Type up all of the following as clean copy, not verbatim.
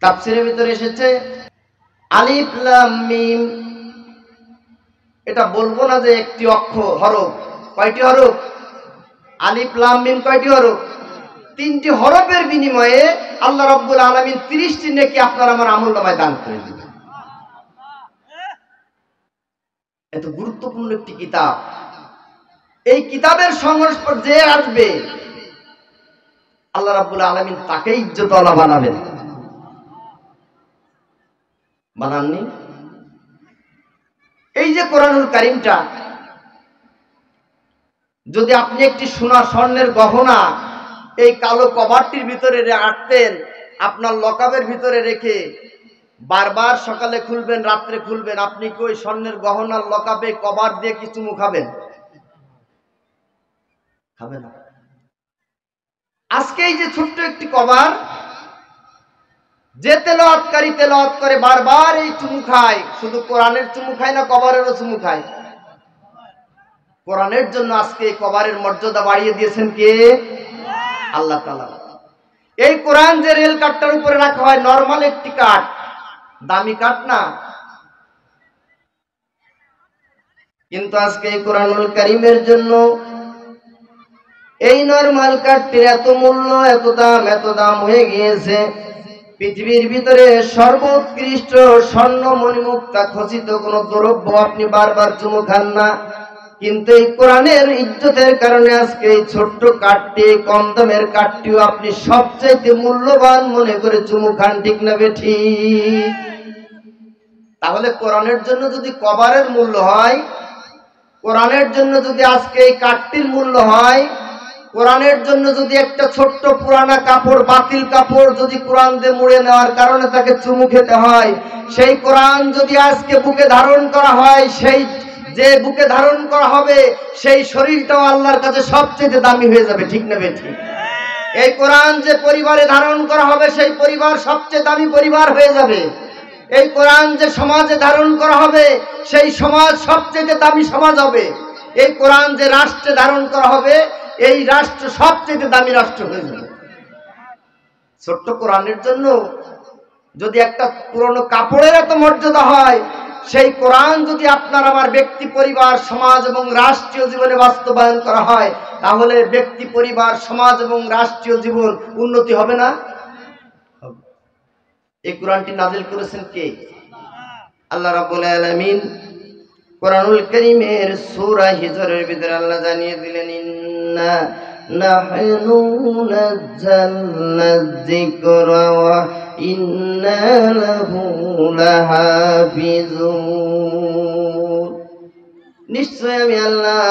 তাফসীরের ভিতরে এসেছে আলিফ লাম মিম। এটা বলবো না যে একটি হরফ। কয়টি হরফ? আলিফ লাম মিম কয়টি হরফ? 3টি হরফের বিনিময়ে আল্লাহ রাব্বুল আলামিন 30টি নেকি আপনার আমার আমলনামায় দান করে দিবেন। এত গুরুত্বপূর্ণ একটি কিতাব। এই কিতাবের সংস্পর্শে যে আসবে আল্লাহ রাব্বুল আলামিন তাকে ইজ্জতওয়ালা বানাবেন। বানাননি? এই যে কোরআনুল কারীমটা, যদি আপনি একটি সোনা স্বর্ণের গহনা এই কালো কভারটির ভিতরে রাখতেন, আপনার লকাবের ভিতরে রেখে বারবার সকালে খুলবেন, রাত্রে খুলবেন, আপনি কি ওই স্বর্ণের গহনার লকাবে কভার দিয়ে কি চুমু খাবেন? খাবেন না। আজকে এই যে ছোট্ট একটি কভার, যে তেলাওয়াতকারী তেলাওয়াত করে বারবার এই চুমু খায়, শুধু কোরআনের চুমু খায় না, কভারেরও চুমু খায়। কোরআনের জন্য আজকে এই কভারের মর্যাদা বাড়িয়ে দিয়েছেন কে? আল্লাহ তাআলা। এই কোরআন যে রেল কাঠটার উপরে রাখা হয়, নরমাল একটি কাঠ, দামি কাঠ না, কিন্তু আজকে এই কোরআনুল কারীমের জন্য এই নরমাল কাঠটির এত মূল্য, এত দাম হয়ে গিয়েছে। পৃথিবীর ভিতরে সর্বোৎকৃষ্ট স্বর্ণ মণিমুক্তা খচিত কোন দ্রব্য আপনি বারবার চুমু খান না, কিন্তু এই কোরআনের ইজ্জতের কারণে আজকে এই ছোট্ট কাঠটি, কম দামের কাঠটিও আপনি সবচাইতে মূল্যবান মনে করে চুমু খান, ঠিক না বেঠিক? তাহলে কোরআনের জন্য যদি কভারের মূল্য হয়, কোরআনের জন্য যদি আজকে এই কাঠটির মূল্য হয়, কোরআনের জন্য যদি একটা ছোট্ট পুরানা কাপড়, বাতিল কাপড় যদি কোরআন দিয়ে মুড়ে নেওয়ার কারণে তাকে চুমু খেতে হয়, সেই কোরআন যদি আজকে বুকে ধারণ করা হয়, সেই যে বুকে ধারণ করা হবে সেই শরীরটাও আল্লাহর কাছে সবচেয়ে দামি হয়ে যাবে, ঠিক না বেঠিক? এই কোরআন যে পরিবারে ধারণ করা হবে সেই পরিবার সবচেয়ে দামি পরিবার হয়ে যাবে। এই কোরআন যে সমাজে ধারণ করা হবে সেই সমাজ সবচেয়ে দামি সমাজ হবে। এই কোরআন যে রাষ্ট্রে ধারণ করা হবে এই রাষ্ট্র সবচেয়ে দামি রাষ্ট্র হয়ে যাবে। ছোট্ট কোরআনের জন্য যদি একটা পুরনো কাপড়ের এত মর্যাদা হয়, সেই কোরআন যদি আপনার আমার ব্যক্তি, পরিবার, সমাজ এবং রাষ্ট্রীয় জীবনে বাস্তবায়ন করা হয়, তাহলে ব্যক্তি, পরিবার, সমাজ এবং রাষ্ট্রীয় জীবন উন্নতি হবে না? এই কোরআনটি নাজিল করেছেন কে? আল্লাহ রাব্বুল আলামিন কোরআনুল কারীমের সূরা হিজরের ভিতরে আল্লাহ জানিয়ে দিলেন, ইন্না নাহনু নাযালনা যিকরা ওয়া ইন্না লাহু লাহাফিজুন। নিশ্চয় আমি আল্লাহ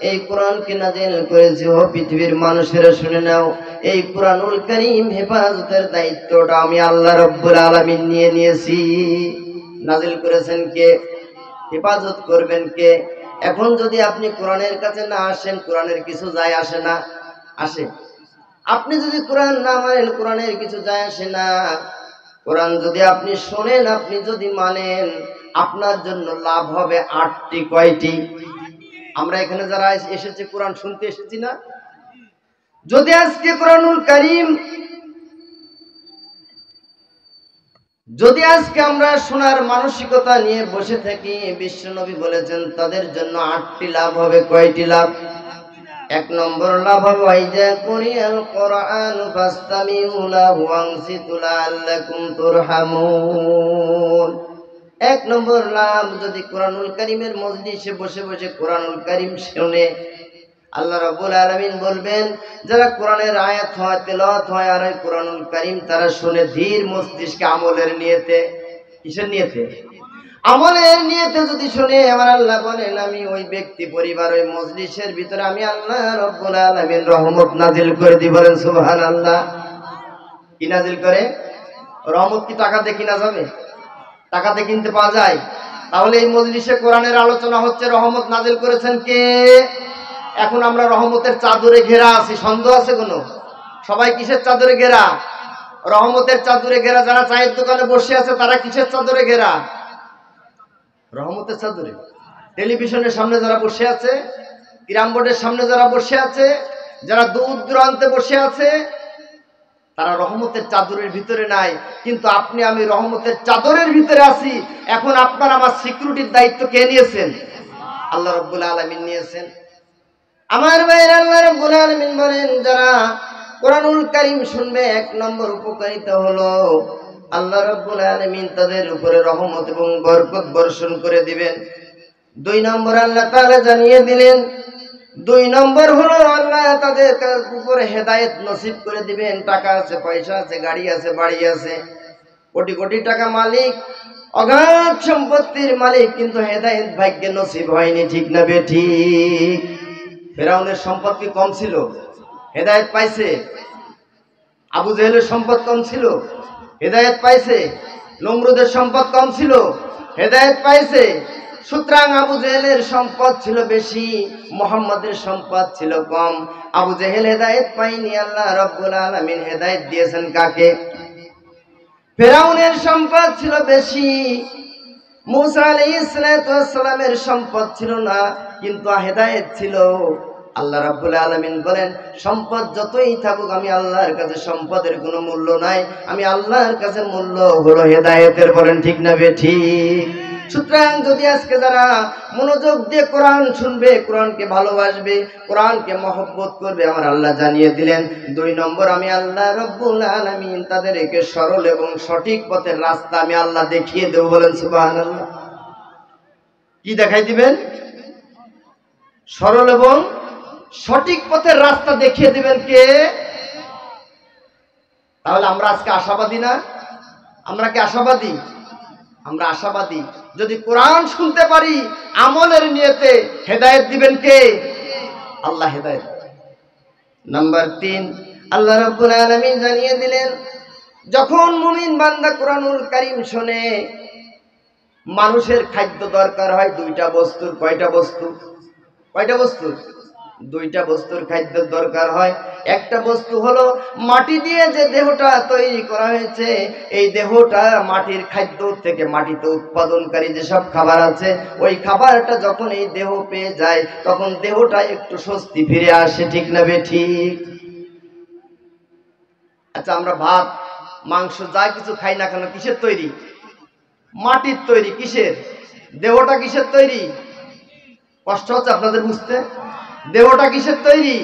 এই কোরআনকে নাজিল করেছি। ও পৃথিবীর মানুষেরা শুনে নাও, এই কোরআনুল কারীম হেফাজতের দায়িত্বটা আমি আল্লাহ রাব্বুল আলামিন নিয়েছি। নাজিল করেছেন কে? হেফাজত করবেন কে? এখন যদি আপনি কোরআনের কাছে না আসেন, কোরআনের কিছু যায় আসে না? আসে। আপনি যদি কোরআন না মানেন, কোরআনের কিছু যায় আসে না। কোরআন যদি আপনি শোনেন, আপনি যদি মানেন, আপনার জন্য লাভ হবে 8টি। কয়টি? আমরা এখানে যারা এসেছি কোরআন শুনতে এসেছি না? যদি আজকে কোরআনুল কারীম যদি আজকে আমরা শোনার মানসিকতা নিয়ে বসে থাকি, বিশ্বনবী বলেছেন তাদের জন্য 8টি লাভ হবে। কয়টি লাভ? 1 নম্বর লাভ হবে ওয়াইজা কুরিয়াল কোরআন ফাসতামিউ লাহু ওয়ানসিতু লাআল্লাকুম তুরহামুন। 1 নম্বর লাভ, যদি কোরআনুল কারীমের মজলিসে বসে বসে কোরআনুল কারীম শুনে, আল্লাহ রাব্বুল আলামিন বলবেন যারা কোরআনের আয়াত হয়, তেলাওয়াত হয় আর কোরআনুল কারীম তারা শুনে ধীর মস্তিষ্কে, আমলের নিয়তে। কিসের নিয়তে? আমলের নিয়তে যদি শুনে, আমার আল্লাহ বলেন আমি ওই ব্যক্তি, পরিবার, ওই মজলিসের ভিতরে আমি আল্লাহ রাব্বুল আলামিন রহমত নাজিল করে দিই। বলেন সুবহানাল্লাহ। কি নাজিল করে? রহমত কি টাকা দিয়ে কিনা যাবে? টাকাতে কিনতে পাওয়া যায়? তাহলে এই মজলিসে কোরআনের আলোচনা হচ্ছে, রহমত নাজিল করেছেন কে? এখন আমরা রহমতের চাদরে ঘেরা আছি, সন্দেহ আছে কোনো? সবাই কিসের চাদরে ঘেরা? রহমতের চাদরে ঘেরা। যারা চায়ের দোকানে বসে আছে তারা কিসের চাদরে ঘেরা? রহমতের চাদরে। টেলিভিশনের সামনে যারা বসে আছে, ক্যারাম বোর্ডের সামনে যারা বসে আছে, যারা দূর দূরান্তে বসে আছে, তারা রহমতের চাদরের ভিতরে নাই, কিন্তু আপনি আমি রহমতের চাদরের ভিতরে আছি। এখন আপনার আমার সিকিউরিটির দায়িত্ব কে নিয়েছেন? আল্লাহ রাব্বুল আলামিন নিয়েছেন। আমার ভাইরা, আল্লাহ রাব্বুল আলামিন বলেন, যারা কোরআনুল কারীম শুনবে, এক নম্বর উপকারিতা হলো আল্লাহ রাব্বুল আলামিন তাদের উপরে রহমত এবং বরকত বর্ষণ করে দিবেন। 2 নম্বর আল্লাহ তাআলা জানিয়ে দিলেন, 2 নম্বর হলো আল্লাহ তাদের উপরে হেদায়েত নসিব করে দিবেন। টাকা আছে, পয়সা আছে, গাড়ি আছে, বাড়ি আছে, কোটি কোটি টাকা মালিক, অগাধ সম্পত্তির মালিক, কিন্তু হেদায়েত ভাগ্যে নসিব হয়নি। ঠিক না বেঠিক? ফেরাউনের সম্পত্তি কম ছিল, হেদায়েত পাইছে। আবু জেহেলের সম্পদ কম ছিল, হেদায়েত পাইছে। নমরুদের সম্পদ কম ছিল, হেদায়েত পাইছে। সুতরাং আবু জেহেলের সম্পদ ছিল বেশি, মুহাম্মাদের সম্পদ ছিল কম। আবু জেহেল হেদায়েত পায়নি, আল্লাহ রাব্বুল আলামিন হেদায়েত দিয়েছেন কাকে? ফেরাউনের সম্পদ ছিল বেশি, মুসা আলাইহিস সালামের সম্পদ ছিল না, কিন্তু হেদায়েত ছিল। আল্লাহ রাব্বুল আলামিন বলেন, সম্পদ যতই থাকুক আমি আল্লাহর কাছে সম্পদের কোনো মূল্য নাই, আমি আল্লাহর কাছে মূল্য হলো হেদায়েতের। বলেন ঠিক না বেঠিক? সুতরাং যদি আজকে যারা মনোযোগ দিয়ে কোরআন শুনবে, কোরআনকে ভালোবাসবে, কোরআনকে মহব্বত করবে, আমার আল্লাহ জানিয়ে দিলেন 2 নম্বর, আমি আল্লাহ রাব্বুল আলামিন তাদেরকে সরল এবং সঠিক পথের রাস্তা আমি আল্লাহ দেখিয়ে দেব। বলেন সুবহানাল্লাহ। কি দেখাই দিবেন? সরল এবং সঠিক পথের রাস্তা দেখিয়ে দিবেন কে? তাহলে আমরা আজকে আশাবাদী না? আমরা কি আশাবাদী? আমরা আশাবাদী। যদি কোরআন শুনতে পারি আমলের নিয়তে, হেদায়েত দিবেন কে? আল্লাহ হেদায়েত। নাম্বার 3, আল্লাহ রাব্বুল আলামিন জানিয়ে দিলেন, যখন মুমিন বান্দা কোরআনুল কারীম শুনে, মানুষের খাদ্য দরকার হয় 2টা বস্তুর। কয়টা বস্তু? কয়টা বস্তু? 2টা বস্তুর খাদ্য দরকার হয়। একটা বস্তু হলো মাটি দিয়ে যে দেহটা তৈরি করা হয়েছে, এই দেহটা মাটির খাদ্য থেকে, মাটিতে উৎপাদনকারী যেসব খাবার আছে, ওই খাবারটা যখন এই দেহ পেয়ে যায়, তখন দেহটা একটু স্বস্তি ফিরে আসে। ঠিক না বেঠিক? আচ্ছা, আমরা ভাত, মাংস যা কিছু খাই না কেন কিসের তৈরি? মাটির তৈরি। কিসের? দেহটা কিসের তৈরি? কষ্ট হচ্ছে আপনাদের বুঝতে? দেহটা কিসের তৈরি?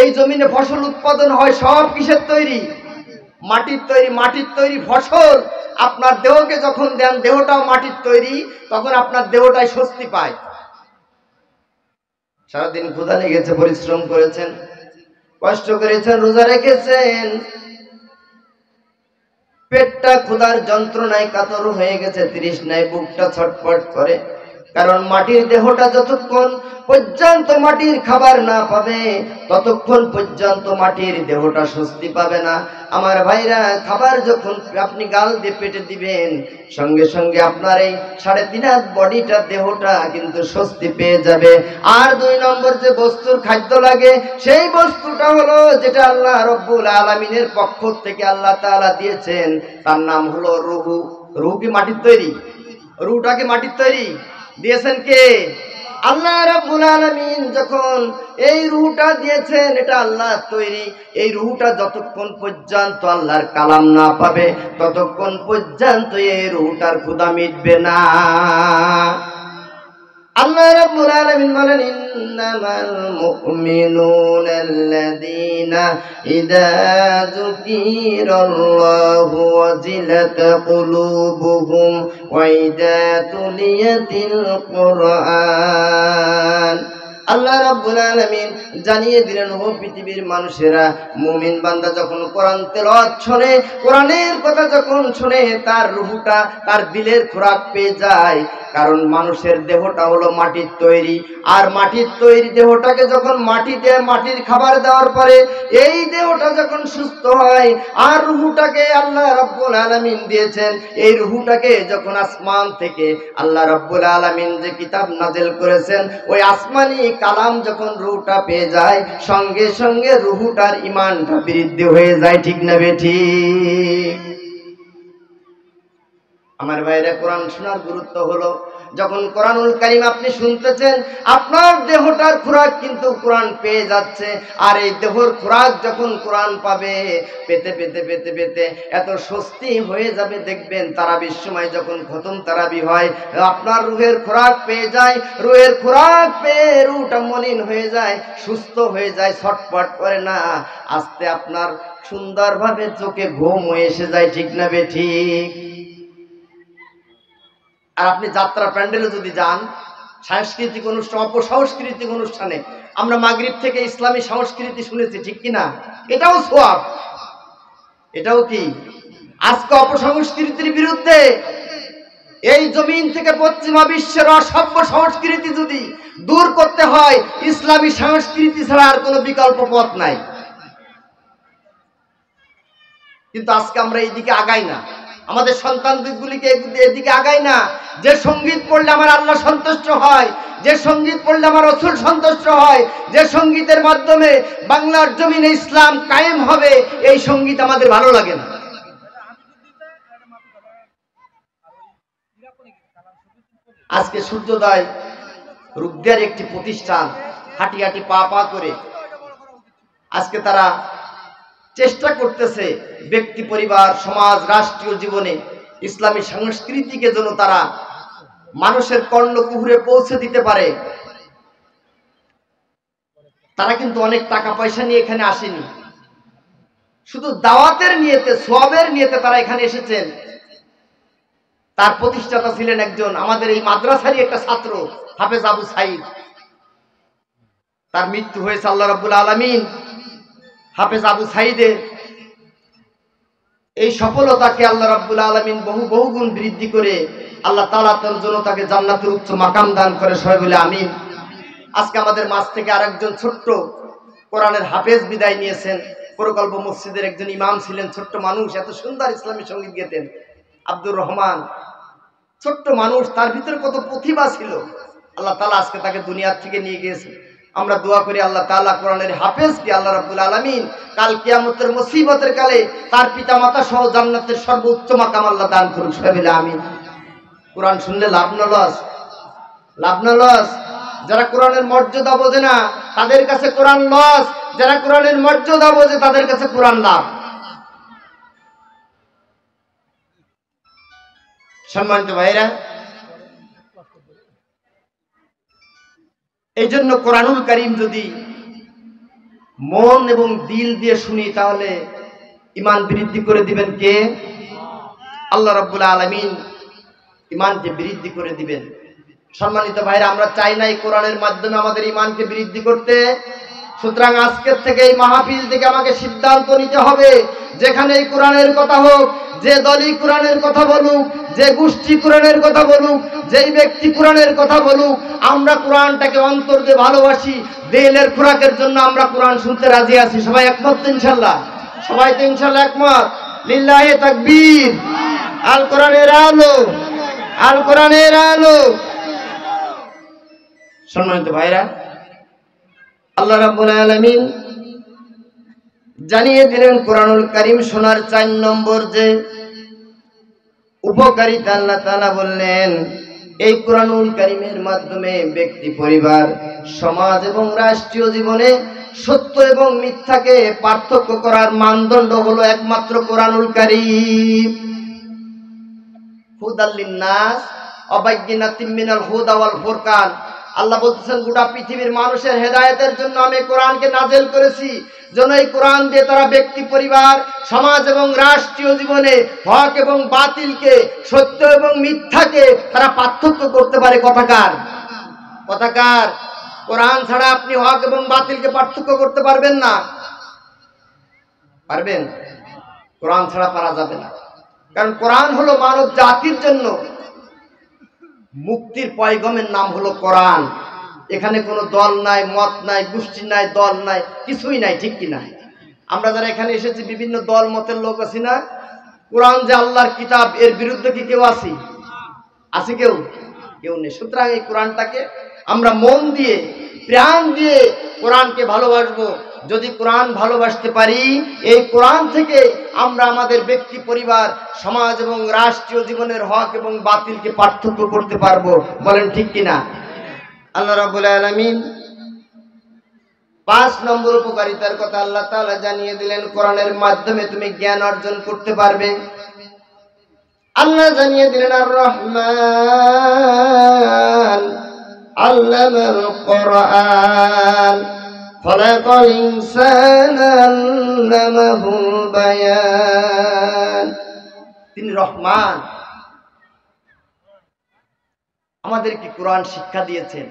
এই জমিনে ফসল উৎপাদন হয়, সব কিসের তৈরি? মাটির তৈরি। মাটির তৈরি ফসল আপনার দেহকে যখন দেন, দেহটাও মাটির তৈরি, তখন আপনার দেহটাই স্বস্তি পায়। সারাদিন ক্ষুধা লেগেছে, পরিশ্রম করেছেন, কষ্ট করেছেন, রোজা রেখেছেন, পেটটা ক্ষুধার যন্ত্রণায় কাতর হয়ে গেছে, তৃষ্ণায় বুকটা ছটফট করে। কারণ মাটির দেহটা যতক্ষণ পর্যন্ত মাটির খাবার না পাবে, ততক্ষণ পর্যন্ত মাটির দেহটা স্বস্তি পাবে না। আমার ভাইরা, খাবার যখন আপনি গাল দিয়ে পেটে দিবেন, সঙ্গে সঙ্গে আপনার এই 3.5 হাত বডিটা, দেহটা কিন্তু স্বস্তি পেয়ে যাবে। আর 2 নম্বর যে বস্তুর খাদ্য লাগে, সেই বস্তুটা হলো যেটা আল্লাহ রাব্বুল আলামিনের পক্ষ থেকে আল্লাহ তাআলা দিয়েছেন, তার নাম হলো রূহ। রূহ কি মাটির তৈরি? রূহটাকে মাটির তৈরি দিয়েছেন কে? আল্লাহ রাব্বুল আলামিন। যখন এই রূহটা দিয়েছেন, এটা আল্লাহ তৈরি। এই রূহটা যতক্ষণ পর্যন্ত আল্লাহর কালাম না পাবে, ততক্ষণ পর্যন্ত এই রূহটার ক্ষুধা মিটবে না। আল্লাহ রাব্বুল আলামিন বলেন, ইন্নামাল মুমিনুনা আল্লাযীনা ইযা যুকিরাল্লাহু ওয়াজিলাত কুলুবুহুম ওয়া ইযা তুলিয়াতিল কুরআন। আল্লাহ রাব্বুল আলামিন জানিয়ে দিলেন, ও পৃথিবীর মানুষেরা, মুমিন বান্দা যখন কোরআন তেলাওয়াত শুনে, কোরআনের কথা যখন শুনে, তার রূহটা, তার দিলের খোরাক পেয়ে যায়। কারণ মানুষের দেহটা হলো মাটির তৈরি, আর মাটির তৈরি দেহটাকে যখন মাটি দিয়ে, মাটির খাবার দেওয়ার পরে এই দেহটা যখন সুস্থ হয়, আর রূহটাকে আল্লাহ রাব্বুল আলামিন দিয়েছেন, এই রূহটাকে যখন আসমান থেকে আল্লাহ রাব্বুল আলামিন যে কিতাব নাযিল করেছেন, ওই আসমানি কালাম যখন রূহটা পেয়ে যায়, সঙ্গে সঙ্গে রূহটার ঈমানটা বৃদ্ধি হয়ে যায়। ঠিক না বেঠিক? আমার ভাইরা, কোরআন শোনার গুরুত্ব হলো যখন কোরআনুল কারীম আপনি শুনতেছেন, আপনার দেহটার খোরাক কিন্তু কোরআন পেয়ে যাচ্ছে। আর এই দেহর খোরাক যখন কোরআন পাবে, পেতে পেতে পেতে পেতে এত স্বস্তি হয়ে যাবে, দেখবেন তারাবির সময় যখন খতম তারাবি হয়, আপনার রুহের খোরাক পেয়ে যায়, রুহের খোরাক পেয়ে রুহটা মলিন হয়ে যায়, সুস্থ হয়ে যায়, ছটপট করে না, আস্তে আপনার সুন্দরভাবে চোখে ঘুম এসে যায়। ঠিক না বেঠিক? আর আপনি যাত্রা প্যান্ডেলে যদি যান, সাংস্কৃতিক অনুষ্ঠান, অপসংস্কৃতিক অনুষ্ঠানে, আমরা মাগরিব থেকে ইসলামী সংস্কৃতি শুনেছি, ঠিক কিনা? এটাও সওয়াব, এটাও কি? আজকে অপসংস্কৃতির বিরুদ্ধে এই জমিন থেকে পশ্চিমা বিশ্বের অসভ্য সংস্কৃতি যদি দূর করতে হয়, ইসলামী সংস্কৃতি ছাড়া আর কোনো বিকল্প পথ নাই। কিন্তু আজকে আমরা এইদিকে আগাই না, আমাদের সন্তানগুলিকে এদিকে আগাই না। যে সঙ্গীত পড়লে আমার আল্লাহ সন্তুষ্ট হয়, যে সঙ্গীত পড়লে আমার রাসূল সন্তুষ্ট হয়, যে সঙ্গীতের মাধ্যমে বাংলার জমিনে ইসলাম কায়েম হবে, এই সঙ্গীত আমাদের ভালো লাগে না। আজকে সূর্যোদয় রূপদিয়ার একটি প্রতিষ্ঠান হাঁটি হাঁটি পা পা করে আজকে তারা চেষ্টা করতেছে ব্যক্তি, পরিবার, সমাজ, রাষ্ট্রীয় জীবনে ইসলামী সংস্কৃতিকে যেন তারা মানুষের কর্ণকুহরে পৌঁছে দিতে পারে। তারা কিন্তু অনেক টাকা পয়সা নিয়ে এখানে আসেনি, শুধু দাওয়াতের নিয়তে, সওয়াবের নিয়তে তারা এখানে এসেছেন। তার প্রতিষ্ঠাতা ছিলেন একজন আমাদের এই মাদ্রাসারই একটা ছাত্র, হাফেজ আবু সাইদ। তার মৃত্যু হয়েছে, আল্লাহ রাব্বুল আলামিন হাফেজ আবু সাইদের এই সফলতাকে আল্লাহ রাব্বুল আলামিন বহু বহুগুণ বৃদ্ধি করে আল্লাহ তাআলা তার জন্য তাকে জান্নাতের উচ্চ মাকাম দান করে, সবাই বলে আমিন। আজকে আমাদের মাঝ থেকে আরেকজন ছোট্ট কোরআনের হাফেজ বিদায় নিয়েছেন। প্রকল্প মসজিদের একজন ইমাম ছিলেন, ছোট্ট মানুষ, এত সুন্দর ইসলামী সঙ্গীত গেতেন, আব্দুর রহমান। ছোট্ট মানুষ, তার ভিতরে কত প্রতিভা ছিল, আল্লাহ তাআলা আজকে তাকে দুনিয়ার থেকে নিয়ে গিয়েছে। আমরা দোয়া করি আল্লাহ তাআলা কোরআনের হাফেজকে আল্লাহ রাব্বুল আলামিন কাল কিয়ামতের মুসিবতের কালে তার পিতামাতা সহ জান্নাতের সর্বোচ্চ মাকাম আল্লাহ দান করুন, সবাই বলে আমিন। কোরআন শুনলে লাভ না লস? লাভ না লস? যারা কোরআনের মর্যাদা বোঝে না তাদের কাছে কোরআন লস, যারা কোরআনের মর্যাদা বোঝে তাদের কাছে কোরআন লাভ। সম্মানিত ভাইরা, এই জন্য কোরআনুল কারীম যদি মন এবং দিল দিয়ে শুনি, তাহলে ঈমান বৃদ্ধি করে দিবেন কে? আল্লাহ রাব্বুল আলামিন ঈমানকে বৃদ্ধি করে দিবেন। সম্মানিত ভাইরা, আমরা চাই না এই কোরআনের মাধ্যমে আমাদের ঈমানকে বৃদ্ধি করতে। সুতরাং আজকের থেকে এই মাহফিল থেকে আমাকে সিদ্ধান্ত নিতে হবে, যেখানে এই কোরআনের কথা হোক, যে দলই কোরআনের কথা বলুক, যে গোষ্ঠী কোরআনের কথা বলুক, যেই ব্যক্তি কোরআনের কথা বলুক, আমরা কোরআনটাকে অন্তর দিয়ে ভালোবাসি। দিলের খোরাকের জন্য আমরা কোরআন শুনতে রাজি আছি। সবাই একমত তো ইনশাআল্লাহ? সবাই তো ইনশাআল্লাহ একমত? লিল্লাহি তাকবীর। আল কোরআনের আলো, আল কোরআনের আলো। সম্মানিত ভাইরা, আল্লাহ রাব্বুল আলামিন জানিয়ে দিলেন কোরআনুল কারীম শোনার 4 নম্বর যে উপকারিতা, আল্লাহ তাআলা বললেন এই কোরআনুল কারীমের মাধ্যমে ব্যক্তি, পরিবার, সমাজ এবং রাষ্ট্রীয় জীবনে সত্য এবং মিথ্যাকে পার্থক্য করার মানদণ্ড হলো একমাত্র কোরআনুল কারীম। হুদাল লিন্নাস ওয়া বাইয়িনাতিম মিনাল হুদা ওয়াল ফুরকান। আল্লাহ বলতেছেন গোটা পৃথিবীর মানুষের হেদায়েতের জন্য আমি কোরআনকে নাযিল করেছি, যেন এই কোরআন দিয়ে তারা ব্যক্তি, পরিবার, সমাজ এবং রাষ্ট্রীয় জীবনে হক এবং বাতিলকে, সত্য এবং মিথ্যাকে তারা পার্থক্য করতে পারে। কথাকার কথাকার কোরআন ছাড়া আপনি হক এবং বাতিলকে পার্থক্য করতে পারবেন না। পারবেন? কোরআন ছাড়া পারা যাবে না। কারণ কোরআন হলো মানব জাতির জন্য মুক্তির পয়গমের নাম হলো কোরআন। এখানে কোনো দল নাই, মত নাই, গোষ্ঠী নাই, দল নাই, কিছুই নাই, ঠিক কিনা? আমরা যারা এখানে এসেছি বিভিন্ন দল মতের লোক আছি না? কোরআন যে আল্লাহর কিতাব, এর বিরুদ্ধে কি কেউ আছি? আছে কেউ? কেউ নেই। সুতরাং এই কোরআনটাকে আমরা মন দিয়ে প্রাণ দিয়ে কোরআনকে ভালোবাসবো। যদি কোরআন ভালোবাসতে পারি, এই কোরআন থেকে আমরা আমাদের ব্যক্তি, পরিবার, সমাজ এবং রাষ্ট্রীয় জীবনের হক এবং বাতিলকে পার্থক্য করতে পারবো। বলেন ঠিক কিনা? আল্লাহ রাব্বুল আলামিন 5 নম্বর উপকারিতার কথা আল্লাহ তাআলা জানিয়ে দিলেন। কোরআনের মাধ্যমে তুমি জ্ঞান অর্জন করতে পারবে। আল্লাহ জানিয়ে দিলেন আর রহমান আল্লামাল কোরআন খলাকাল ইনসানা আল্লামাহুল বায়ান। তিনি রহমান, আমাদেরকে কোরআন শিক্ষা দিয়েছেন।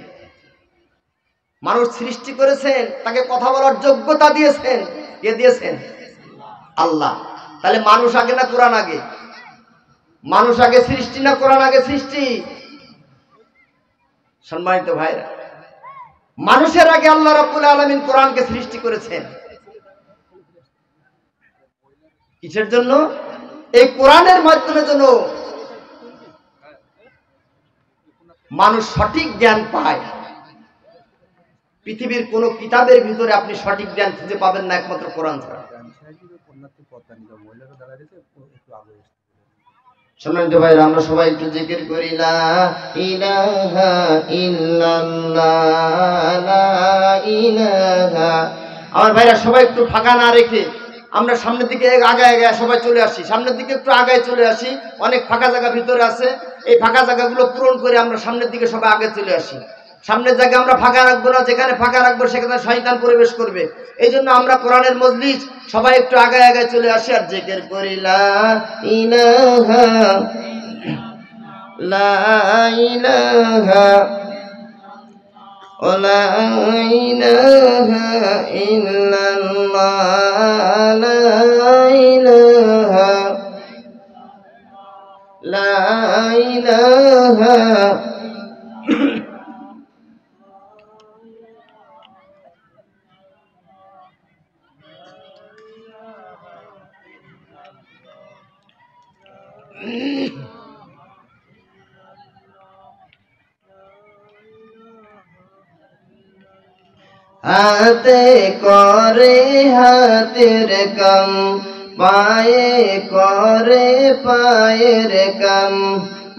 মানুষ সৃষ্টি করেছেন, তাকে কথা বলার যোগ্যতা দিয়েছেন। কে দিয়েছেন? আল্লাহ। তাহলে মানুষ আগে না কোরআন আগে? মানুষ আগে সৃষ্টি না কোরআন আগে সৃষ্টি? সম্মানিত ভাইরা, মানুষের আগে আল্লাহ রাব্বুল আলামিন কোরআনকে সৃষ্টি করেছেন। কিসের জন্য? এই কোরআনের মাধ্যমে যেন মানুষ সঠিক জ্ঞান পায়। পৃথিবীর কোন কিতাবের ভিতরে আপনি সঠিক জ্ঞান খুঁজে পাবেন না একমাত্র কোরআন ছাড়া। সম্মানিত ভাইরা, আমরা সবাই একটু জিকির করি লা ইলাহা ইল্লাল্লাহ, লা ইলাহা। আমার ভাইরা সবাই একটু ফাঁকা না রেখে আমরা সামনের দিকে আগায় সবাই চলে আসি। সামনের দিকে একটু আগায় চলে আসি। অনেক ফাঁকা জায়গা ভিতরে আছে, এই ফাঁকা জায়গাগুলো পূরণ করে আমরা সামনের দিকে সবাই আগে চলে আসি। সামনের জায়গা আমরা ফাঁকা রাখবো না, যেখানে ফাঁকা রাখবো সেখানে শয়তান প্রবেশ করবে। এই জন্য আমরা কোরআনের মজলিস সবাই একটু আগায় চলে আসি আর জিকির করি লা ইলাহা লা ইলাহা লা ইলাহা ইল্লাল্লাহ, লা ইলাহা লা ইলাহা। হাতে করে হাতের কাম, পায়ে করে পায়ের কাম।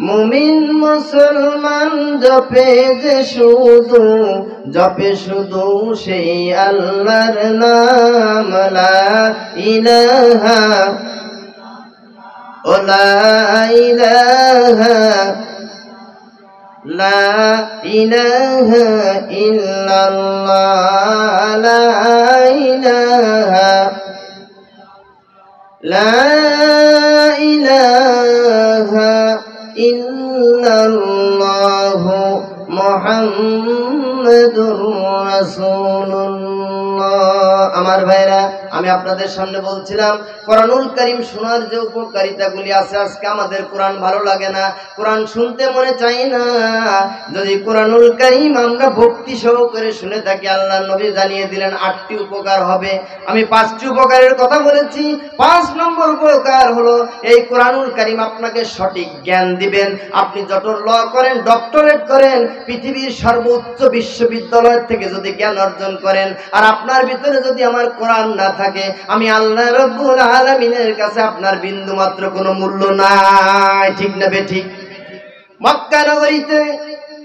মুমিন মুসলমান জপে যে শুধু, জপে শুধু সেই আল্লাহর নাম। লা ইলাহা ও লা ইলাহা লা ইলাহা ইল্লাল্লাহ, লা ইলাহা লা ইলাহা ইল্লাল্লাহ মুহাম্মাদুর রাসূলুল্লাহ। আমার ভাইরা, আমি আপনাদের সামনে বলছিলাম কোরআনুল কারীম শোনার যে উপকারিতাগুলি আছে, আজকে আমাদের কোরআন ভালো লাগে না, কোরআন শুনতে মনে চাই না। যদি কোরআনুল কারীম আমরা ভক্তি সহকারে শুনে থাকি, আল্লাহ নবী জানিয়ে দিলেন 8টি উপকার হবে। আমি 5টি উপকারের কথা বলেছি। 5 নম্বর উপকার হলো এই কোরআনুল কারীম আপনাকে সঠিক জ্ঞান দিবেন। আপনি যত ল করেন, ডক্টরেট করেন, পৃথিবীর সর্বোচ্চ বিশ্ববিদ্যালয় থেকে যদি জ্ঞান অর্জন করেন, আর আপনার ভিতরে যদি আমার কোরআন না থাকে, আমি আল্লাহ রাব্বুল আলামিনের কাছে আপনার বিন্দু মাত্র কোনো মূল্য নাই। ঠিক না বেঠিক? মক্কা নগরীতে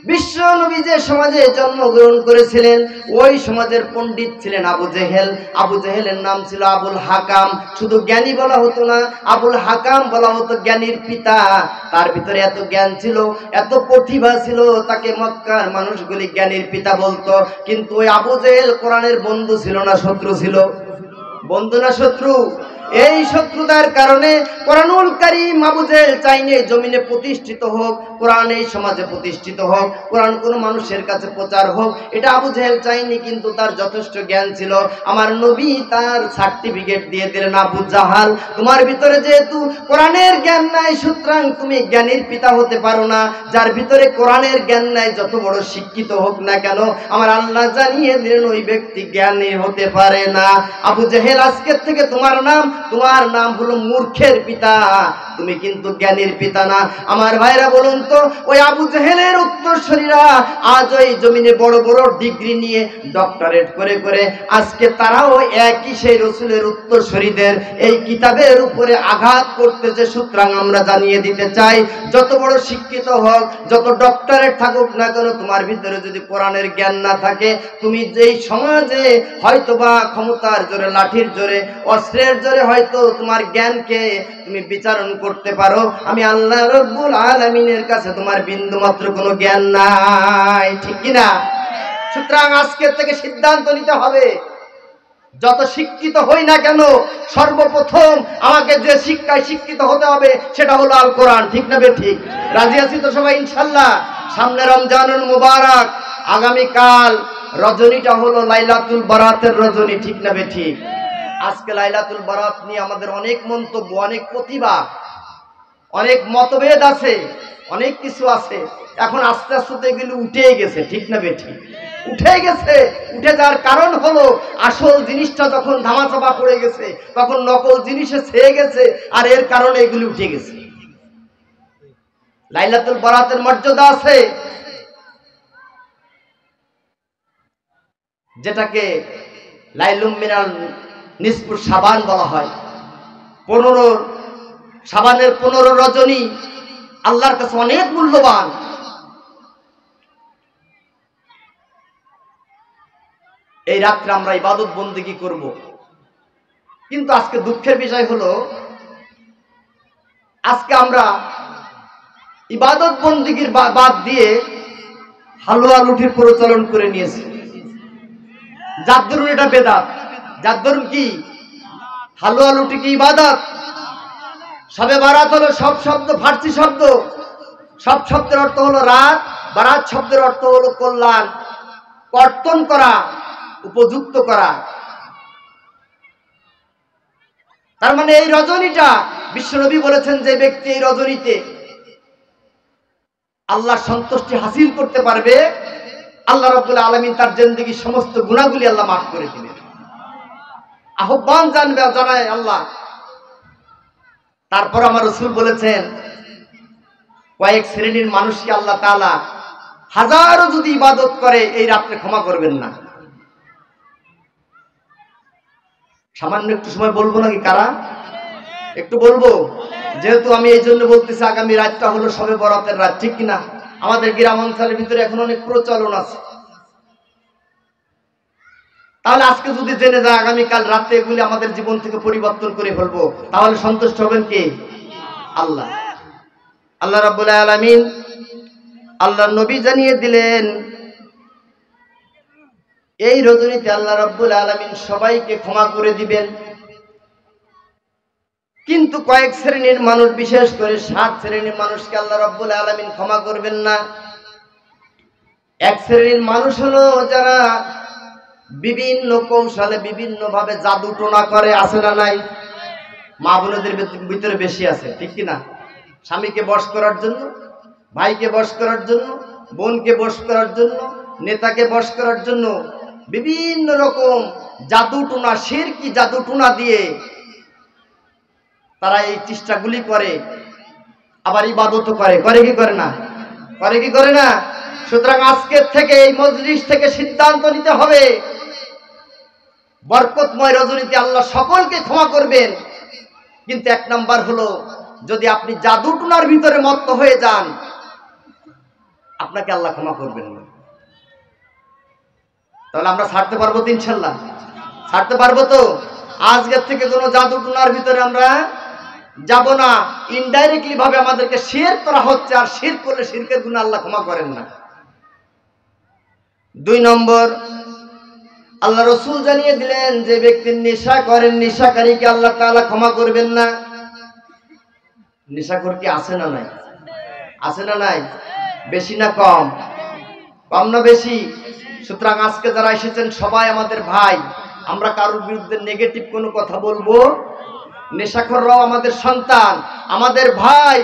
বিশ্ব নবী যে সমাজে জন্মগ্রহণ করেছিলেন, ওই সমাজের পণ্ডিত ছিলেন আবু জেহেল। আবু জেহেলের নাম ছিল আবুল হাকাম। শুধু জ্ঞানী বলা হতো না, আবুল হাকাম বলা হতো, জ্ঞানীর পিতা। তার ভিতরে এত জ্ঞান ছিল, এত প্রতিভা ছিল, তাকে মক্কার মানুষগুলি জ্ঞানীর পিতা বলতো। কিন্তু ওই আবু জেহেল কোরআনের বন্ধু ছিল না শত্রু ছিল? বন্ধু না শত্রু? এই শত্রুতার কারণে কোরআনুল কারীম আবু জেহেল চাইনি জমিনে প্রতিষ্ঠিত হোক, কোরআন এই সমাজে প্রতিষ্ঠিত হোক, কোরআন কোনো মানুষের কাছে প্রচার হোক, এটা আবু জেহেল চাইনি। কিন্তু তার যথেষ্ট জ্ঞান ছিল। আমার নবী তার সার্টিফিকেট দিয়ে দিলেন, আবু জাহাল, তোমার ভিতরে যেহেতু কোরআনের জ্ঞান নাই, সুতরাং তুমি জ্ঞানীর পিতা হতে পারো না। যার ভিতরে কোরআনের জ্ঞান নাই, যত বড় শিক্ষিত হোক না কেন, আমার আল্লাহ জানিয়ে দিলেন ওই ব্যক্তি জ্ঞানী হতে পারে না। আবু জেহেল, আজকের থেকে তোমার নাম তোমার নাম হলো মূর্খের পিতা, তুমি কিন্তু জ্ঞানীর পিতা না। আমার ভাইরা বলুন তো, ওই আবু জেহেলের উত্তরসূরিরা আজ ওই জমিনে বড় বড় ডিগ্রি নিয়ে ডক্টরেট করে করে আজকে তারাও একই সেই রসুলের উত্তরসূরিদের এই কিতাবের উপরে আঘাত করতেছে। সুতরাং আমরা জানিয়ে দিতে চাই, যত বড় শিক্ষিত হোক, যত ডক্টরেট থাকুক না কেন, তোমার ভিতরে যদি কোরআনের জ্ঞান না থাকে, তুমি যেই সমাজে হয়তোবা ক্ষমতার জোরে, লাঠির জোরে, অস্ত্রের জোরে হয়তো তোমার জ্ঞানকে তুমি বিচারণ করতে পারো, আমি আল্লাহ রব্বুল আলামিনের কাছে তোমার বিন্দুমাত্র কোনো জ্ঞান নাই, ঠিক কিনা? সুতরাং আজকের থেকে সিদ্ধান্ত নিতে হবে, যত শিক্ষিত হই না কেন, সর্বপ্রথম আমাকে যে শিক্ষায় শিক্ষিত হতে হবে সেটা হলো আল কোরআন, ঠিক না ঠিক? রাজি আছি তো সবাই ইনশাল্লাহ? সামনে রমজানুল মুবারক, আগামীকাল রজনীটা হলো লাইলাতুল বারাতের রজনী, ঠিক না ঠিক? আজকে লাইলাতুল বারাত নিয়ে আমাদের অনেক মন্তব্য, অনেক প্রতিভা, অনেক মতভেদ আছে, অনেক কিছু আছে। এখন আস্তে আস্তে এগুলো উঠে গেছে, ঠিক না ঠিক? উঠে গেছে। উঠে যাওয়ার কারণ হলো আসল জিনিসটা যখন ধামাচাপা পড়ে গেছে, তখন নকল জিনিসে ছেয়ে গেছে, আর এর কারণে এগুলি উঠে গেছে। লাইলাতুল বারাতের মর্যাদা আছে, যেটাকে লাইলুম মিনাল নিসফুস শাবান বলা হয়। 15 শাবানের 15 রজনী আল্লাহর কাছে অনেক মূল্যবান। এই রাত্রে আমরা ইবাদত বন্দেগী করব, কিন্তু আজকে দুঃখের বিষয় হলো আজকে আমরা ইবাদত বন্দেগীর বাদ দিয়ে হালুয়া লুঠির প্রচলন করে নিয়েছি। যার দরুন এটা বেদাত, যার দরুন কি হালুয়া লুটি কি ইবাদত? শবে বারাত হলো সব শব্দ ফার্সি শব্দ, সব শব্দের অর্থ হলো রাত, বারাত শব্দের অর্থ হলো কল্যাণ, কর্তন করা, উপযুক্ত করা। তার মানে এই রজনীটা বিশ্বনবী বলেছেন যে ব্যক্তি এই রজনীতে আল্লাহ সন্তুষ্টি হাসিল করতে পারবে, আল্লাহ রাব্বুল আলামিন তার জিন্দেগীর সমস্ত গুনাহগুলি আল্লাহ মাফ করে দিবেন। আহ্বান জানায় আল্লাহ। তারপর আমার রাসূল বলেছেন, কয়েক শ্রেণীর মানুষকে আল্লাহ তাআলা হাজারো যদি ইবাদত করে এই রাত্রে ক্ষমা করবেন না। সামান্য একটু সময় বলবো নাকি? কারা একটু বলবো? যেহেতু আমি এই জন্য বলতেছি, আগামী রাতটা হলো শবে বরাতের রাত, ঠিক কিনা? আমাদের গ্রাম অঞ্চলের ভিতরে এখন অনেক প্রচলন আছে। তাহলে আজকে যদি জেনে যায় আগামীকাল রাতে এগুলি আমাদের জীবন থেকে পরিবর্তন করে ফেলবো, তাহলে সন্তুষ্ট হবেন কে? আল্লাহ। আল্লাহ রাব্বুল আলামিন, আল্লাহর নবী জানিয়ে দিলেন এই রজনীতে আল্লাহ রাব্বুল আলামিন সবাইকে ক্ষমা করে দিবেন, কিন্তু কয়েক শ্রেণীর মানুষ, বিশেষ করে 7 শ্রেণীর মানুষকে আল্লাহ রাব্বুল আলামিন ক্ষমা করবেন না। এক শ্রেণীর মানুষ হলো যারা বিভিন্ন কৌশলে বিভিন্ন ভাবে জাদু টোনা করে, আছে না নাই? মা বোনদের ভিতরে বেশি আছে, ঠিক কিনা? স্বামীকে বশ করার জন্য, ভাইকে বশ করার জন্য, বোনকে বশ করার জন্য, নেতাকে বশ করার জন্য বিভিন্ন রকম জাদু টোনা, শিরকি জাদু টোনা দিয়ে তারা এই চেষ্টাগুলি করে। আবার ইবাদতও করে, করে কি করে না? করে কি করে না? সুতরাং আজকের থেকে এই মজলিস থেকে সিদ্ধান্ত নিতে হবে, বরকতময় রজনীতে আল্লাহ সকলকে ক্ষমা করবেন, কিন্তু 1 নাম্বার হলো যদি আপনি জাদু টুনার ভিতরে মত্ত হয়ে যান, আপনাকে আল্লাহ ক্ষমা করবেন না। তাহলে আমরা ছাড়তে পারবো তো? ইনশাল্লাহ ছাড়তে পারবো তো? আজকের থেকে কোনো জাদু টুনার ভিতরে আমরা যাব না। ইনডাইরেক্টলি ভাবে আমাদেরকে শিরক করা হচ্ছে, আর শিরক করলে শিরকের গুনাহ আল্লাহ ক্ষমা করেন না। 2 নম্বর, আল্লাহ রসুল জানিয়ে দিলেন যে ব্যক্তি নেশা করেন, নেশাকারীকে আল্লাহ তাআলা ক্ষমা করবেন না। নেশাখোর কি আছে না নাই? আছে না নাই? বেশি না কম? কম না বেশি? সুতরাং আজকে যারা এসেছেন সবাই আমাদের ভাই, আমরা কারোর বিরুদ্ধে নেগেটিভ কোনো কথা বলবো? নেশাখোররাও আমাদের সন্তান, আমাদের ভাই।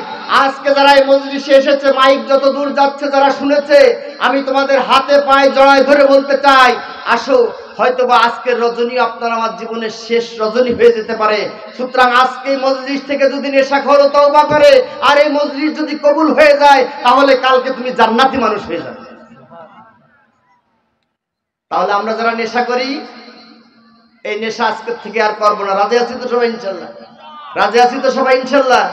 আজকে যারা এই মজলিসে এসেছে, মাইক যত দূর যাচ্ছে যারা শুনেছে, আমি তোমাদের হাতে পায়ে জড়ায় ধরে বলতে চাই, আসো হয়তোবা আজকের রজনী আপনার আমার জীবনের শেষ রজনী হয়ে যেতে পারে। সুতরাং আজকে মজলিস থেকে যদি নেশাখোর তওবা করে আর এই মজলিস যদি কবুল হয়ে যায়, তাহলে কালকে তুমি জান্নাতি মানুষ হয়ে যাবে। তাহলে আমরা যারা নেশা করি, এই নেশা আজকের থেকে আর করবো না। রাজি আছি তো সবাই ইনশাল্লাহ? রাজি আছি তো সবাই ইনশাল্লাহ?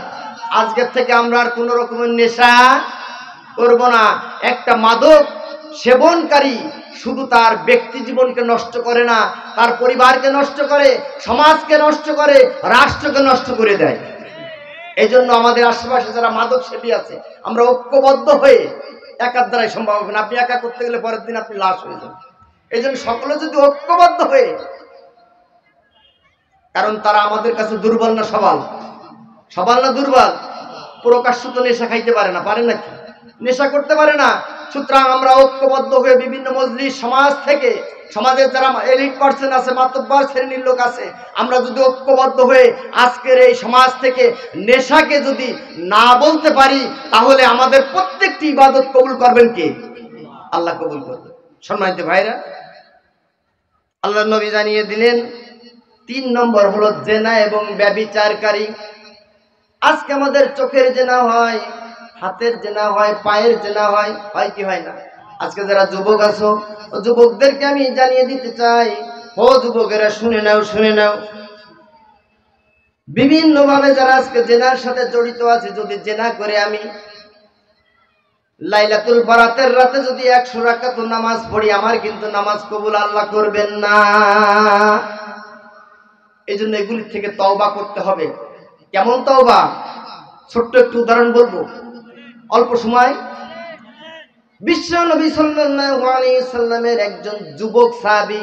আজকের থেকে আমরা আর কোন রকমের নেশা করব না। একটা মাদক সেবনকারী শুধু তার ব্যক্তি জীবনকে নষ্ট করে না, তার পরিবারকে নষ্ট করে, সমাজকে নষ্ট করে, রাষ্ট্রকে নষ্ট করে দেয়। এই জন্য আমাদের আশেপাশে যারা মাদক সেবী আছে, আমরা ঐক্যবদ্ধ হয়ে, একার দ্বারাই সম্ভব হবে না। আপনি একা করতে গেলে পরের দিন আপনি লাশ হয়ে যাবেন। এই জন্য সকলে যদি ঐক্যবদ্ধ হয়ে, কারণ তারা আমাদের কাছে দুর্বল না সবল? সবল না দুর্বল? প্রকাশ্য তো নেশা খাইতে পারে না, পারে নাকি? নেশা করতে পারে না। সুতরাং আমরা ঐক্যবদ্ধ হয়ে বিভিন্ন মজলিস, সমাজ থেকে, সমাজের যারা এলিট পার্সন আছে, মাতব্বর শ্রেণীর লোক আছে, আমরা যদি ঐক্যবদ্ধ হয়ে আজকের এই সমাজ থেকে নেশাকে যদি না বলতে পারি, তাহলে আমাদের প্রত্যেকটি ইবাদত কবুল করবেন কে? আল্লাহ কবুল করবেন। সম্মানিত ভাইরা, আল্লাহ নবী জানিয়ে দিলেন 3 নম্বর হলো জেনা এবং ব্যভিচারকারী। আজকে আমাদের চোখের জেনা হয়, হাতের জেনা হয়, পায়ের জেনা হয়, হয় কি হয় না? আজকে যারা যুবক আছো, যুবকদেরকে আমি জানিয়ে দিতে চাই, ও যুবকেরা শুনে নাও, শুনে নাও, বিভিন্ন ভাবে যারা আজকে জেনার সাথে জড়িত আছে, যদি জেনা করে আমি লাইলাতুল বারাতের রাতে যদি 100 রাকাত নামাজ পড়ি, আমার কিন্তু নামাজ কবুল আল্লাহ করবেন না। এই জন্য এগুলি থেকে তওবা করতে হবে। কেমন তওবা? ছোট্ট একটু উদাহরণ বলবো, অল্প সময়। বিশ্ব নবী সাল্লাল্লাহু আলাইহি সাল্লামের একজন যুবক সাহাবী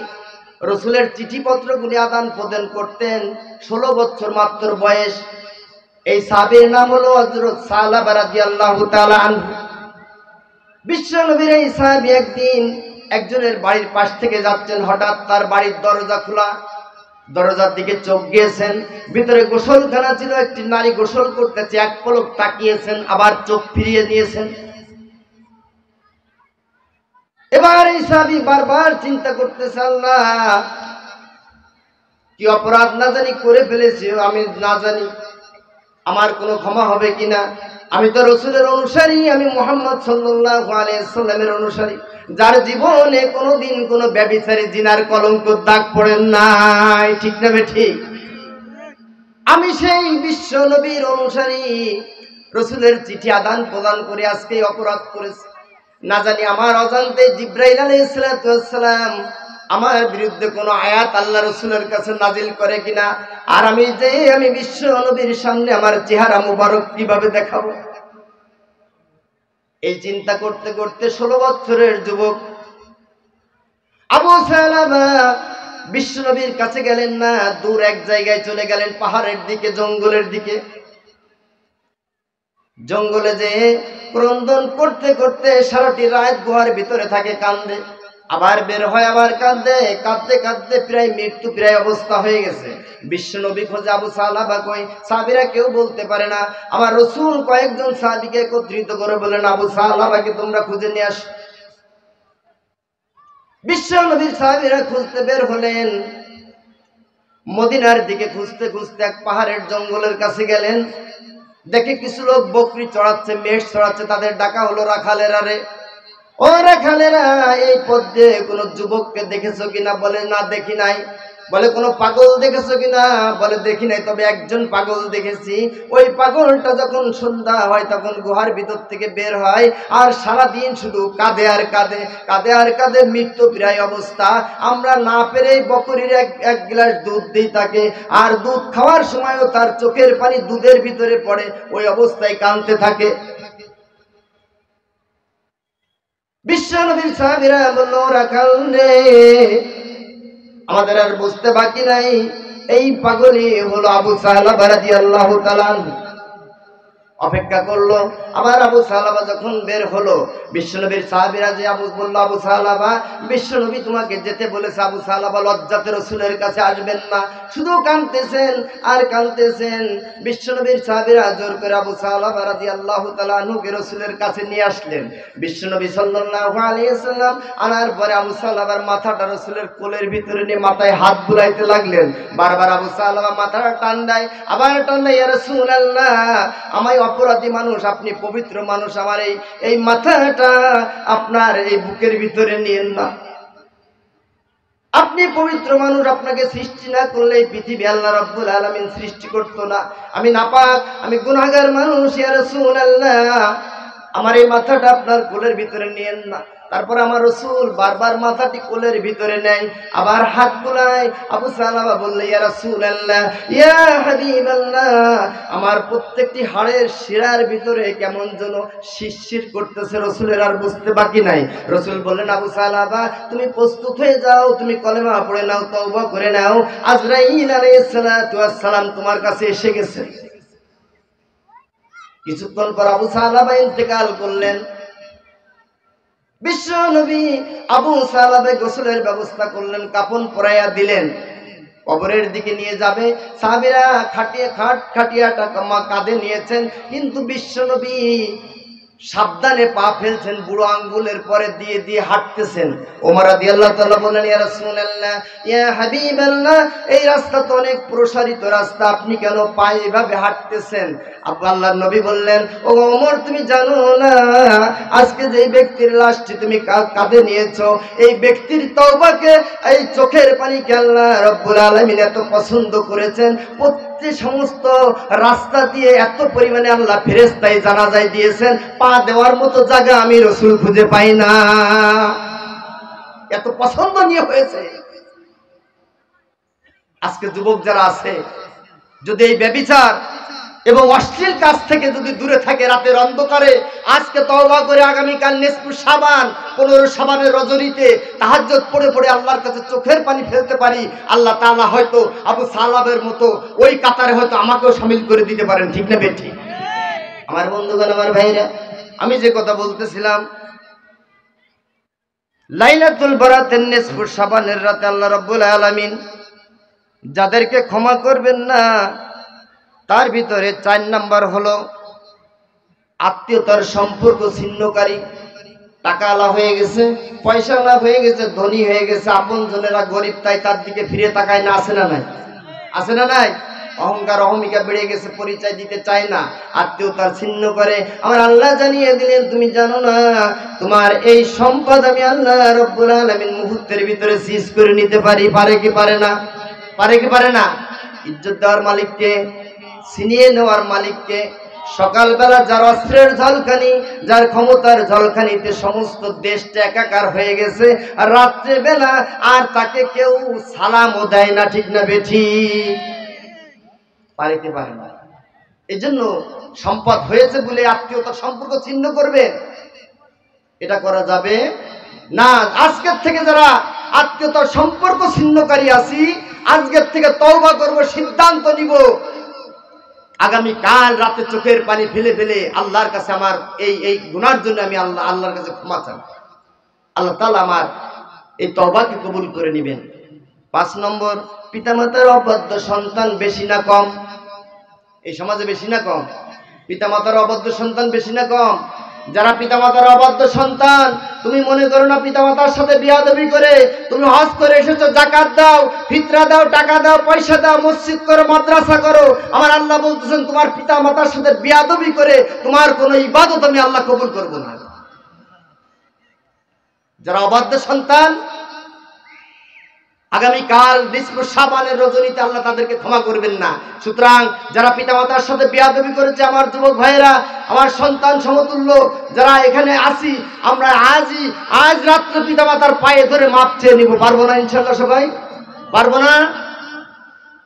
রাসূলের চিঠিপত্রগুলি আদান প্রদান করতেন। 16 বছর মাত্র বয়স। এই সাহাবীর নাম হলো হযরত সালাবা রাদিয়াল্লাহু তাআলা আনহু। বিশ্ব নবীর এই সাহাবী একদিন একজনের বাড়ির পাশ থেকে যাচ্ছেন, হঠাৎ তার বাড়ির দরজা খোলা, দরজার দিকে চোখ গিয়েছেন, ভিতরে গোসলখানা ছিল, একটি নারী গোসল করতেছে, এক পলক তাকিয়েছেন, আবার চোখ ফিরিয়ে নিয়েছেন। এবার এই সাহাবী বারবার চিন্তা করতেছে, আল্লাহ, কি অপরাধ না জানি করে ফেলেছি, আমি না জানি আমার কোনো ক্ষমা হবে কিনা। আমি তো রাসূলের অনুসারী, আমি মুহাম্মদ সাল্লাল্লাহু আলাইহি সাল্লামের অনুসারী, যার জীবনে কোনোদিন কোনো ব্যভিচারী জিনার কলঙ্ক দাগ পড়েন নাই। ঠিক না ঠিক? আমি সেই বিশ্ব নবীর অনুসারী, রাসূলের চিঠি আদান প্রদান করে আজকে অপরাধ করেছি। না জানি আমার অজান্তে জিবরাইল আলাইহিস সালাম আমার বিরুদ্ধে কোনো আয়াত আল্লাহ রাসূলের কাছে নাজিল করে কিনা। আর আমি বিশ্ব নবীর সামনে আমার চেহারা মুবারক কিভাবে দেখাবো? এই চিন্তা করতে করতে 16 বছরের যুবক আবু সালামা বিশ্ব নবীর কাছে গেলেন না, দূর এক জায়গায় চলে গেলেন, পাহাড়ের দিকে, জঙ্গলের দিকে। জঙ্গলে যেয়ে ক্রন্দন করতে করতে সারাটি রাত গুহার ভিতরে থাকে, কান্দে, আবার বের হয়, আবার কাঁদে, কাঁদতে কাঁদতে প্রায় মৃত্যু প্রায় অবস্থা হয়ে গেছে। বিশ্ব নবী খোঁজে, আবু সালাবা কই? সাহাবীরা কেউ বলতে পারে না। আমার রাসূল কয়েকজন সাহাবীকে একত্রিত করে বলেন, আবু সালাবাকে তোমরা খুঁজে নিয়ে আস। বিশ্ব নবীর সাহাবীরা খুঁজতে বের হলেন, মদিনার দিকে খুঁজতে খুঁজতে এক পাহাড়ের জঙ্গলের কাছে গেলেন। দেখে কিছু লোক বকরি চড়াচ্ছে, মেষ চড়াচ্ছে। তাদের ডাকা হলো, রাখালেরা রে, ও রাখালেরা, এই পথ দিয়ে কোনো যুবককে দেখেছো কিনা? বলে না, দেখি নাই। বলে কোনো পাগল দেখেছো কিনা? বলে দেখি নাই, তবে একজন পাগল দেখেছি। ওই পাগলটা যখন সন্ধ্যা হয় তখন গুহার ভিতর থেকে বের হয়, আর সারাদিন শুধু কাঁদে আর কাঁদে, কাঁদে আর কাঁদে, মৃত্যু প্রায় অবস্থা। আমরা না পেরে বকরির এক গ্লাস দুধ দিই তাকে, আর দুধ খাওয়ার সময়ও তার চোখের পানি দুধের ভিতরে পড়ে, ওই অবস্থায় কাঁদতে থাকে। বিশ্ব নবীর সাহাবীরা বলল, রাখাল রে, আমাদের আর বুঝতে বাকি নাই, এই পাগলই হলো আবু সালাবা রাদিয়াল্লাহু তাআলা আনহু। অপেক্ষা করলো। আবার আবু সালাবা যখন বের হলো, বিশ্বনবীর সাহাবীরা যে বলল, আবু সালাবা, বিশ্বনবী তোমাকে যেতে বলেছে। আবু সালাবা লজ্জাতে রাসূলের কাছে আসবেন না, শুধু কাঁদতেছেন আর কাঁদতেছেন। বিশ্বনবীর সাহাবীরা জোর করে আবু সালাবা রাদিয়াল্লাহু তাআলা আনহুকে রাসূলের কাছে নিয়ে আসলেন। বিশ্বনবী সাল্লাল্লাহু আলাইহি ওয়াসাল্লাম আনার পরে আবু সালাবার মাথাটা রাসূলের কোলের ভিতরে নিয়ে মাথায় হাত বুলাইতে লাগলেন। বারবার আবু সালাবা মাথাটা টান দেয়, আবার টান দেয়, ইয়া রাসূলুল্লাহ, আমায় অপরাধী মানুষ, আপনি পবিত্র মানুষ, আমার এই মাথাটা আপনার এই বুকের ভিতরে নিয়েন না। আপনি পবিত্র মানুষ, আপনাকে সৃষ্টি না করলে এই পৃথিবী আল্লাহ রাব্বুল আলামিন সৃষ্টি করতো না। আমি নাপাক, আমি গুনাহগার মানুষ, ইয়া রাসূলুল্লাহ, আমার এই মাথাটা আপনার কোলের ভিতরে নিয়েন না। তারপর আমার রাসূল বারবার মাথাটি কোলের ভিতরে নেয়, আবার হাত বুলায়। আবু সালামা বলল, ইয়া রাসূলুল্লাহ, ইয়া হাবিবাল্লাহ, আমার প্রত্যেকটি হাড়ের শিরার ভিতরে কেমন যেন শিরশির করতেছে, রাসূলের আর বুঝতে বাকি নাই। রাসূল বললেন, আবু সালামা, তুমি প্রস্তুত হয়ে যাও, তুমি কলেমা পড়ে নাও, তওবা করে নাও, আজরাইল আলাইহিস সালাতু ওয়াস সালাম তোমার কাছে এসে গেছে। কিছুক্ষণ পর আবু সালামা ইন্তেকাল করলেন। বিশ্ব নবী আবু সালামা গোসলের ব্যবস্থা করলেন, কাফন পরাইয়া দিলেন, কবরের দিকে নিয়ে যাবে। সাহাবীরা খাটিয়াটা কাঁধে নিয়েছেন, কিন্তু বিশ্ব নবী সাবধানে পা ফেলছেন, বুড়ো আঙ্গুলের পরে দিয়ে দিয়ে হাঁটতেছেন। ওমর রাদিয়াল্লাহু তাআলা বললেন, ইয়া রাসূলুল্লাহ, ইয়া হাবিবাল্লাহ, এই রাস্তা তো অনেক প্রসারিত রাস্তা, আপনি কেন পায়ে এভাবে হাঁটতেছেন? আল্লাহর নবী বললেন, ও ওমর, তুমি জানো না আজকে যে ব্যক্তির লাশটি তুমি কাঁধে নিয়েছো, এই ব্যক্তির তওবাকে, এই চোখের পানিকে আল্লাহ রাব্বুল আলামিন এত পছন্দ করেছেন, সমস্ত রাস্তা দিয়ে এত পরিমাণে আল্লাহ ফেরেশতায় জানাজায় দিয়েছেন, পা দেওয়ার মতো জায়গা আমি রাসূল খুঁজে পাই না। এত পছন্দনীয় হয়েছে। আজকে যুবক যারা আছে, যদি এই ব্যভিচার এবং অশ্লীল কাজ থেকে যদি দূরে থাকে, রাতের অন্ধকারে আজকে তওবা করে আগামীকাল নিসফু শাবান, 15 শাবানের রজনীতে তাহাজ্জুদ পড়ে পড়ে আল্লাহর কাছে চোখের পানি ফেলতে পারি, আল্লাহ তাআলা হয়তো আবু সালাবের মতো ওই কাতারে হয়তো আমাকেও শামিল করে দিতে পারেন। ঠিক না বেঠিক? আমার বন্ধুগণ, আমার ভাইরা, আমি যে কথা বলতেছিলাম, লাইলাতুল বারাতের নিসফু শাবানের রাতে আল্লাহ রাব্বুল আলামিন যাদেরকে ক্ষমা করবেন না, তার ভিতরে 4 নাম্বার হলো আত্মীয়তার সম্পর্ক ছিন্নকারী। টাকাওয়ালা হয়ে গেছে, পয়সাওয়ালা হয়ে গেছে, ধনী হয়ে গেছে, আপনজনেরা গরিব, তাই তার দিকে ফিরে তাকায় না। আছে না নাই? আছে না নাই? অহংকার অহমিকা বেড়ে গেছে, পরিচয় দিতে চায় না, আত্মীয়তার ছিন্ন করে। আমার আল্লাহ জানিয়ে দিলেন, তুমি জানো না তোমার এই সম্পদ আমি আল্লাহ রাব্বুল আলামিন মুহূর্তের ভিতরে সিজ করে নিতে পারি। পারে কি পারে না? পারে কি পারে না? ইজ্জত দেওয়ার মালিককে, ছিনিয়ে নেওয়ার মালিককে। সকালবেলা যার অস্ত্রের ঝলকানি, যার ক্ষমতার ঝলকানিতে সমস্ত দেশটা একাকার হয়ে গেছে, আর রাত্রে বেলা আর তাকে কেউ সালামও দেয় না। ঠিক না বেঠিক? পারিতে পারে না। এই জন্য সম্পদ হয়েছে বলে আত্মীয়তার সম্পর্ক ছিন্ন করবে, এটা করা যাবে না। আজকের থেকে যারা আত্মীয়তার সম্পর্ক ছিন্নকারী আছি, আজকের থেকে তওবা করব, সিদ্ধান্ত নিব, আগামীকাল রাতে চোখের পানি ফেলে ফেলে আল্লাহর কাছে আমার এই গুনার জন্য আমি আল্লাহর কাছে ক্ষমা চাই। আল্লাহ তাআলা আমার এই তওবাকে কবুল করে নেবেন। 5 নম্বর, পিতামাতার অবাধ্য সন্তান বেশি না কম? এই সমাজে বেশি না কম? পিতামাতার অবাধ্য সন্তান বেশি না কম? যারা পিতামাতার অবাধ্য সন্তান, তুমি মনে করো না পিতামাতার সাথে বিয়াদবি করে তুমি হজ করে এসেছো, যাকাত দাও, ফিতরা দাও, টাকা দাও, পয়সা দাও, মসজিদ করো, মাদ্রাসা করো, আমার আল্লাহ বলতেছেন তোমার পিতামাতার সাথে বিয়াদবি করে তোমার কোনো ইবাদত আমি আল্লাহ কবুল করব না। যারা অবাধ্য সন্তান, আগামীকাল নিসফু শাবানের রজনীতে আল্লাহ তাদেরকে ক্ষমা করবেন না। সুতরাং যারা পিতামাতার সাথে বিয়াদবি করেছে, আমার যুবক ভাইয়েরা, আমার সন্তান সমতুল্য যারা এখানে আসি, আমরা আজ রাত্রে পিতামাতার পায়ে ধরে মাপ চেয়ে নিব। পারবো না? ইনশাআল্লাহ সবাই পারবো না?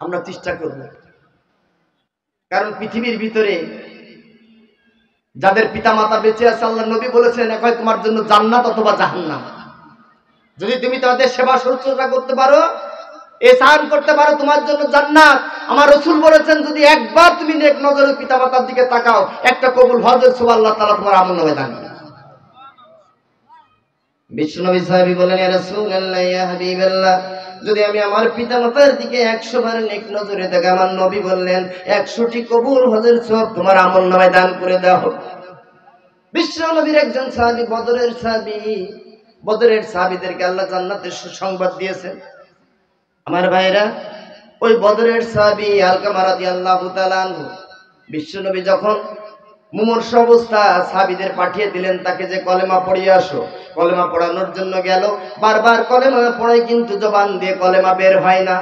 আমরা চেষ্টা করব। কারণ পৃথিবীর ভিতরে যাদের পিতামাতা বেঁচে আছে, আল্লাহ নবী বলেছেন, এক হয় তোমার জন্য জান্নাত অথবা জাহান্নাম। যদি তুমি তাদের সেবা শুশ্রূষা করতে পারো, এহসান করতে পারো, তোমার জন্য জান্নাত। আমার রাসূল বলেছেন যদি একবার তুমি নেক নজরে পিতামাতার দিকে তাকাও, একটা কবুল হজের সওয়াব আল্লাহ তাআলা তোমার আমলনামায় দান করবে। বিশ্বনবী সাহাবী বলেন, ইয়া রাসূলুল্লাহ, ইয়া হাবিবাল্লাহ, যদি আমি আমার পিতামাতার দিকে 100 বার নেক নজরে তাকাই, আমার নবী বললেন 100টি কবুল হজের সওয়াব তোমার আমলনামায় দান করে দেওয়া হবে। বিশ্বনবীর একজন সাহাবী, বদরের সাহাবী, বদরের সাহাবীদেরকে আল্লাহ জান্নাতের সুসংবাদ দিয়েছেন। আমার ভাইরা, ওই বদরের সাহাবী আলকামা রাদিয়াল্লাহু তাআলা আনহু, বিশ্বনবী যখন মুমূর্ষু অবস্থা সাহাবীদের পাঠিয়ে দিলেন তাকে যে কলেমা পড়িয়ে আসো, কলেমা পড়ানোর জন্য গেল, বারবার কলেমা পড়াই কিন্তু জবান দিয়ে কলেমা বের হয় না।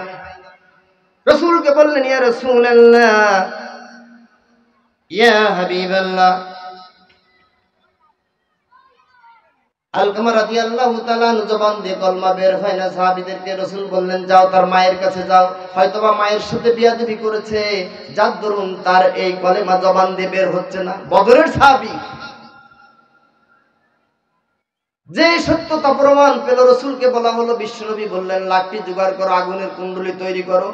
রাসূলকে বললেন, ইয়া রাসূলুল্লাহ, ইয়া হাবিবাল্লাহ। আলকামা রাদিয়াল্লাহু তাআলা জবান দিয়ে কলমা বের হয় না। সাহাবীদেরকে রাসূল বললেন, যাও তার মায়ের কাছে যাও, হয়তোবা মায়ের সাথে বিয়াদবি করেছে, যার দরুন তার এই কলেমা জবান দিয়ে বের হচ্ছে না। বদরের সাহাবী যে সত্যতা প্রমাণ পেল, রাসূলকে বলা হলো, বিশ্বনবী বললেন লাকড়ি জোগাড় করো, আগুনের কুণ্ডলী তৈরি করো,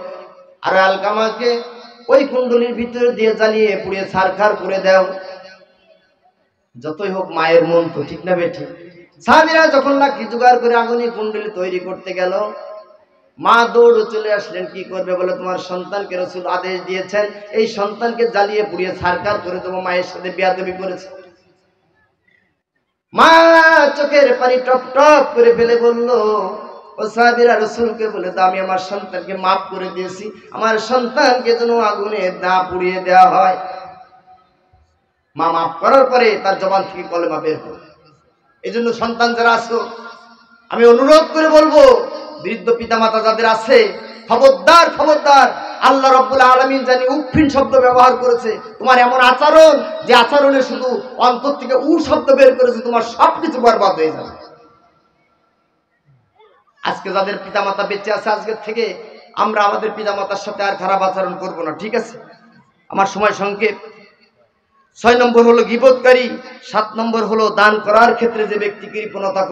আর আলকামাকে ওই কুণ্ডলীর ভিতরে দিয়ে জ্বালিয়ে পুড়িয়ে ছারখার করে দাও। যতই হোক মায়ের মন তো, ঠিক না বেঠিক? সাহাবীরা যখন লাকড়ি জোগাড় করে আগুনের কুণ্ডলী তৈরি করতে গেল, মা দৌড়ে চলে আসলেন। কি করবে বলে, তোমার সন্তানকে রাসূল আদেশ দিয়েছেন এই সন্তানকে জ্বালিয়ে পুড়িয়ে ছারখার করে দেবো, মায়ের সাথে বেয়াদবি করেছে। মা চোখের পানি টপ টপ করে ফেলে বলল, ও সাহাবীরা, রাসূলকে বলে দাও আমি আমার সন্তানকে মাফ করে দিয়েছি, আমার সন্তানকে যেন আগুনে না পুড়িয়ে দেওয়া হয়। মা মাফ করার পরে তার জবান থেকে কলেমা বের হয়। এই জন্য সন্তান যারা আছো, আমি অনুরোধ করে বলবো, বৃদ্ধ পিতামাতা যাদের আছে, খবরদার খবরদার। আল্লাহ রাব্বুল আলামিন জানি উফিন শব্দ ব্যবহার করেছে, তোমার এমন আচরণ যে আচরণে শুধু অন্তর থেকে উ শব্দ বের করেছে, তোমার সবকিছু বরবাদ হয়ে যাবে। আজকে যাদের পিতামাতা বেঁচে আছে, আজকের থেকে আমরা আমাদের পিতামাতার সাথে আর খারাপ আচরণ করব না, ঠিক আছে? আমার সময় সংক্ষেপ। 6 নম্বর হলো গীবতকারী, 7 নম্বর হলো দান করার ক্ষেত্রে যে ব্যক্তি কৃপণতা